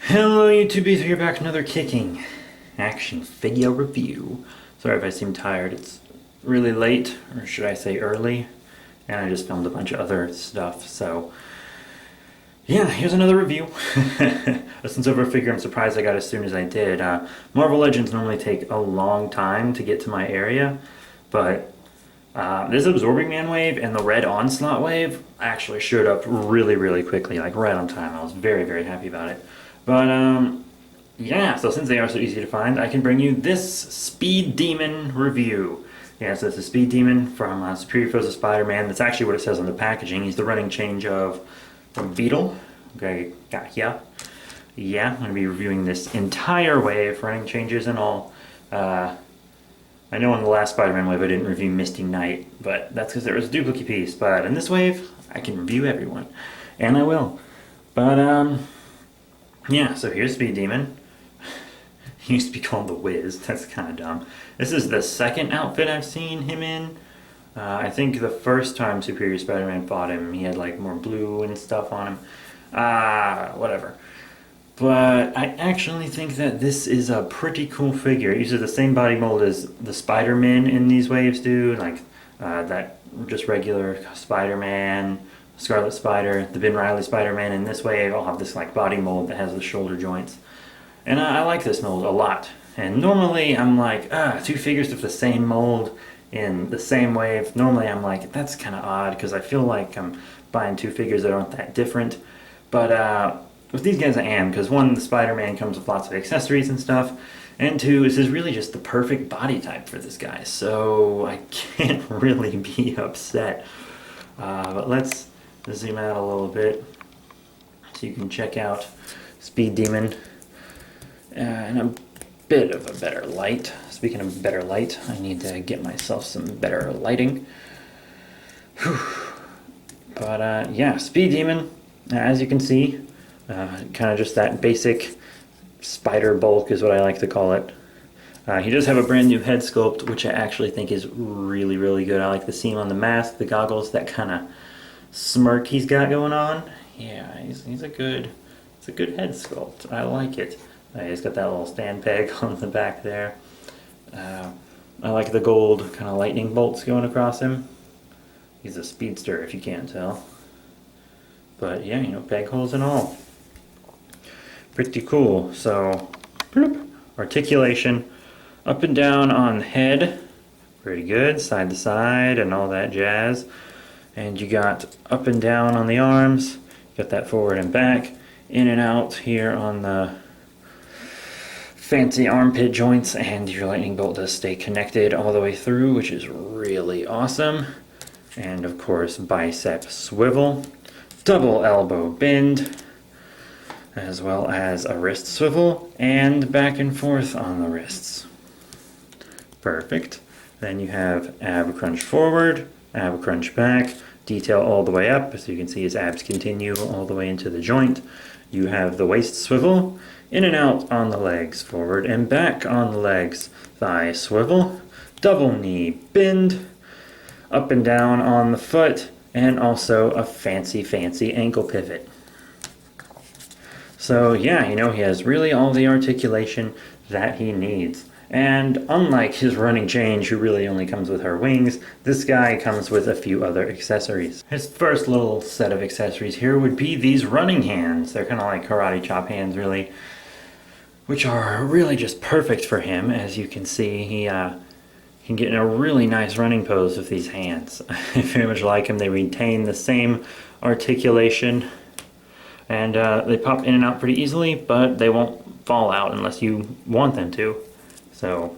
Hello YouTubies, we're back with another kicking action figure review. Sorry if I seem tired, it's really late, or should I say early, and I just filmed a bunch of other stuff, so yeah, here's another review. Since over a figure, I'm surprised I got as soon as I did. Marvel Legends normally take a long time to get to my area, but this Absorbing Man wave and the Red Onslaught wave actually showed up really quickly, like right on time. I was very happy about it. But yeah, so since they are so easy to find, I can bring you this Speed Demon review. Yeah, so it's a Speed Demon from Superior Foes of Spider-Man. That's actually what it says on the packaging. He's the running change of Beetle. Okay, got here. Yeah, I'm going to be reviewing this entire wave, running changes and all. I know in the last Spider-Man wave I didn't review Misty Knight, but that's because there was a duplicate piece. But in this wave, I can review everyone. And I will. But, yeah, so here's Speed Demon. He used to be called the Wiz. That's kind of dumb. This is the second outfit I've seen him in. I think the first time Superior Spider-Man fought him, he had like more blue and stuff on him. Whatever. But I actually think that this is a pretty cool figure. It uses the same body mold as the Spider-Man in these waves do. Like that just regular Spider-Man, Scarlet Spider, the Ben Reilly Spider-Man in this wave all have this like body mold that has the shoulder joints. And I like this mold a lot. And normally I'm like, two figures of the same mold in the same wave. Normally I'm like, that's kind of odd because I feel like I'm buying two figures that aren't that different. But with these guys I am, because one, the Spider-Man comes with lots of accessories and stuff, and two, this is really just the perfect body type for this guy, so I can't really be upset. But let's zoom out a little bit so you can check out Speed Demon in a bit of a better light. Speaking of better light, I need to get myself some better lighting. Whew. But yeah, Speed Demon, as you can see, kind of just that basic spider bulk is what I like to call it. He does have a brand new head sculpt, which I actually think is really good. I like the seam on the mask, the goggles, that kind of smirk he's got going on. Yeah, he's a good head sculpt. I like it. He's got that little stand peg on the back there. I like the gold kind of lightning bolts going across him. He's a speedster if you can't tell. But yeah, you know, peg holes and all. Pretty cool. So, bloop, articulation up and down on the head. Pretty good. Side to side and all that jazz. And you got up and down on the arms. You got that forward and back. In and out here on the fancy armpit joints. And your lightning bolt does stay connected all the way through, which is really awesome. And of course, bicep swivel. Double elbow bend, as well as a wrist swivel and back and forth on the wrists. Perfect. Then you have ab crunch forward, ab crunch back, detail all the way up, so you can see his abs continue all the way into the joint. You have the waist swivel, in and out on the legs, forward and back on the legs, thigh swivel, double knee bend, up and down on the foot, and also a fancy ankle pivot. So yeah, you know, he has really all the articulation that he needs. And unlike his running change, who really only comes with her wings, this guy comes with a few other accessories. His first little set of accessories here would be these running hands. They're kind of like karate chop hands, really, which are really just perfect for him. As you can see, he can get in a really nice running pose with these hands. I very much like them. They retain the same articulation, and they pop in and out pretty easily, but they won't fall out unless you want them to. So,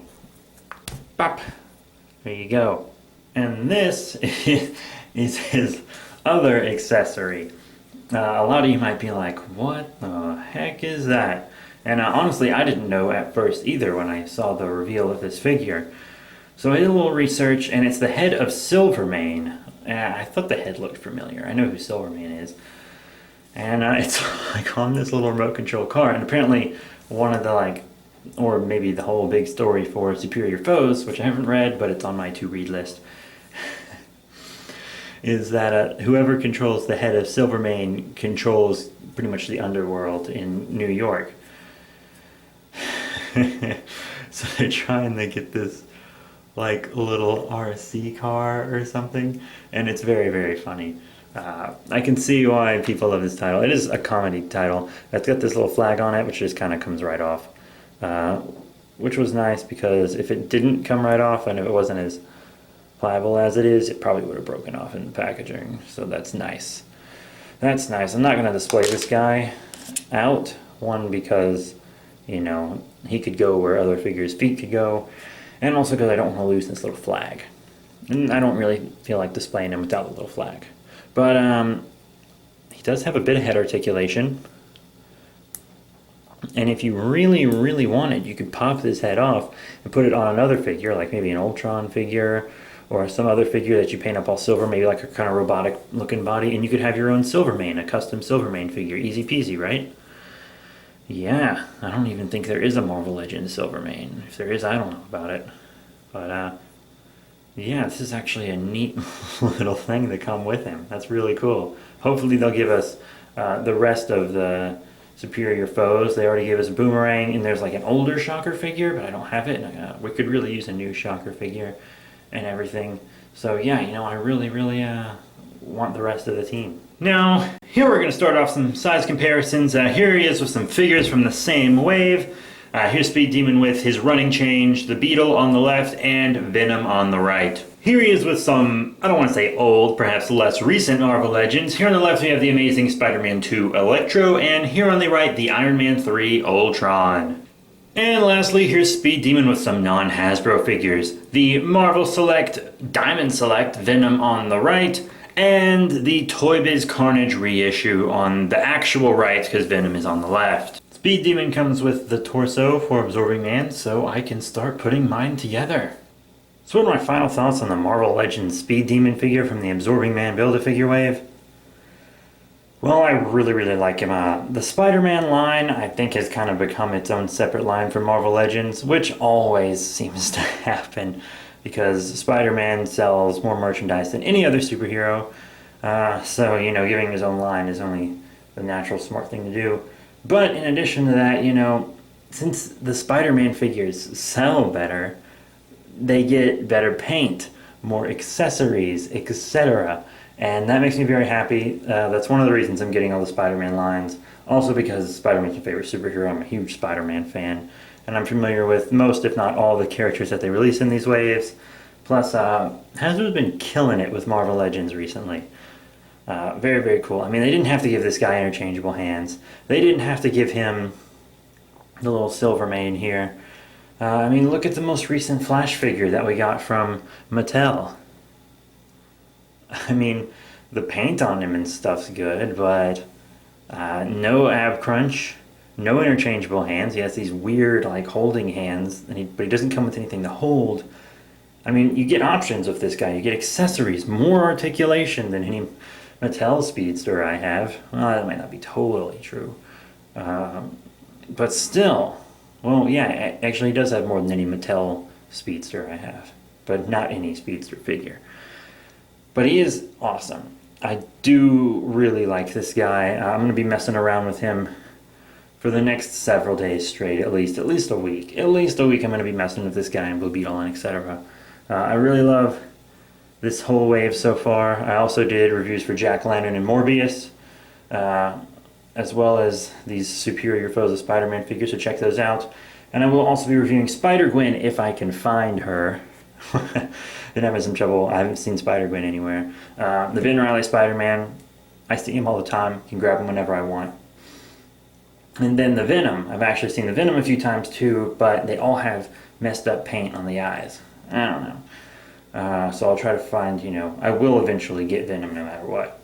pop, there you go. And this is his other accessory. A lot of you might be like, what the heck is that? And honestly, I didn't know at first either when I saw the reveal of this figure. So I did a little research, and it's the head of Silvermane. I thought the head looked familiar. I know who Silvermane is. And it's like on this little remote control car. And apparently one of the like, or maybe the whole big story for Superior Foes, which I haven't read, but it's on my to-read list, is that whoever controls the head of Silvermane controls pretty much the underworld in New York. So they're trying to get this like little RC car or something, and it's very, very funny. I can see why people love this title. It is a comedy title. It's got this little flag on it, which just kind of comes right off, which was nice because if it didn't come right off and if it wasn't as pliable as it is, it probably would have broken off in the packaging. So that's nice. That's nice. I'm not going to display this guy out. One, because, you know, he could go where other figures' feet could go. And also because I don't want to lose this little flag. And I don't really feel like displaying him without the little flag. But he does have a bit of head articulation. And if you really, really wanted, you could pop this head off and put it on another figure, like maybe an Ultron figure or some other figure that you paint up all silver, maybe like a kind of robotic looking body, and you could have your own Silvermane, a custom Silvermane figure. Easy peasy, right? Yeah, I don't even think there is a Marvel Legends Silvermane. If there is, I don't know about it. But yeah, this is actually a neat little thing to come with him. That's really cool. Hopefully they'll give us the rest of the superior foes. They already gave us Boomerang, and there's like an older Shocker figure, but I don't have it. We could really use a new Shocker figure and everything. So yeah, you know, I really, really want the rest of the team. Now, here we're going to start off some size comparisons. Here he is with some figures from the same wave. Here's Speed Demon with his running change, the Beetle on the left, and Venom on the right. Here he is with some, I don't want to say old, perhaps less recent Marvel Legends. Here on the left we have the Amazing Spider-Man 2 Electro, and here on the right the Iron Man 3 Ultron. And lastly, here's Speed Demon with some non-Hasbro figures. The Marvel Select, Diamond Select Venom on the right, and the Toy Biz Carnage reissue on the actual right, because Venom is on the left. Speed Demon comes with the torso for Absorbing Man, so I can start putting mine together. So what are my final thoughts on the Marvel Legends Speed Demon figure from the Absorbing Man Build-A-Figure wave? Well, I really, really like him. The Spider-Man line, I think, has kind of become its own separate line for Marvel Legends, which always seems to happen because Spider-Man sells more merchandise than any other superhero. So, you know, giving his own line is only the natural, smart thing to do. But in addition to that, you know, since the Spider-Man figures sell better, they get better paint, more accessories, etc. And that makes me very happy. That's one of the reasons I'm getting all the Spider-Man lines. Also because Spider-Man's my favorite superhero. I'm a huge Spider-Man fan. And I'm familiar with most, if not all, the characters that they release in these waves. Plus, Hasbro's been killing it with Marvel Legends recently. Very, very cool. I mean, they didn't have to give this guy interchangeable hands. They didn't have to give him the little Silvermane here. I mean, look at the most recent Flash figure that we got from Mattel. I mean, the paint on him and stuff's good, but no ab crunch, no interchangeable hands. He has these weird, like, holding hands, but he doesn't come with anything to hold. I mean, you get options with this guy. You get accessories, more articulation than any Mattel Speedster I have. Well, that might not be totally true. But still, well, yeah, actually he does have more than any Mattel Speedster I have, but not any Speedster figure. But he is awesome. I do really like this guy. I'm going to be messing around with him for the next several days straight, at least a week. At least a week I'm going to be messing with this guy and Blue Beetle and etc. I really love this whole wave so far. I also did reviews for Jack-O-Lantern and Morbius, as well as these Superior Foes of Spider-Man figures, so check those out. And I will also be reviewing Spider-Gwen if I can find her. Been having some trouble. I haven't seen Spider-Gwen anywhere. The Vin Riley Spider-Man, I see him all the time. Can grab him whenever I want. And then the Venom. I've actually seen the Venom a few times too, but they all have messed up paint on the eyes. I don't know. So I'll try to find, you know, I will eventually get Venom no matter what.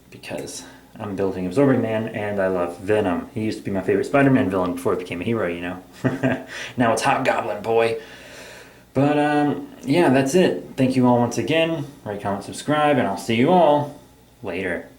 Because I'm building Absorbing Man and I love Venom. He used to be my favorite Spider-Man villain before he became a hero, you know. Now it's Hobgoblin, boy. But, yeah, that's it. Thank you all once again. Rate, comment, subscribe, and I'll see you all later.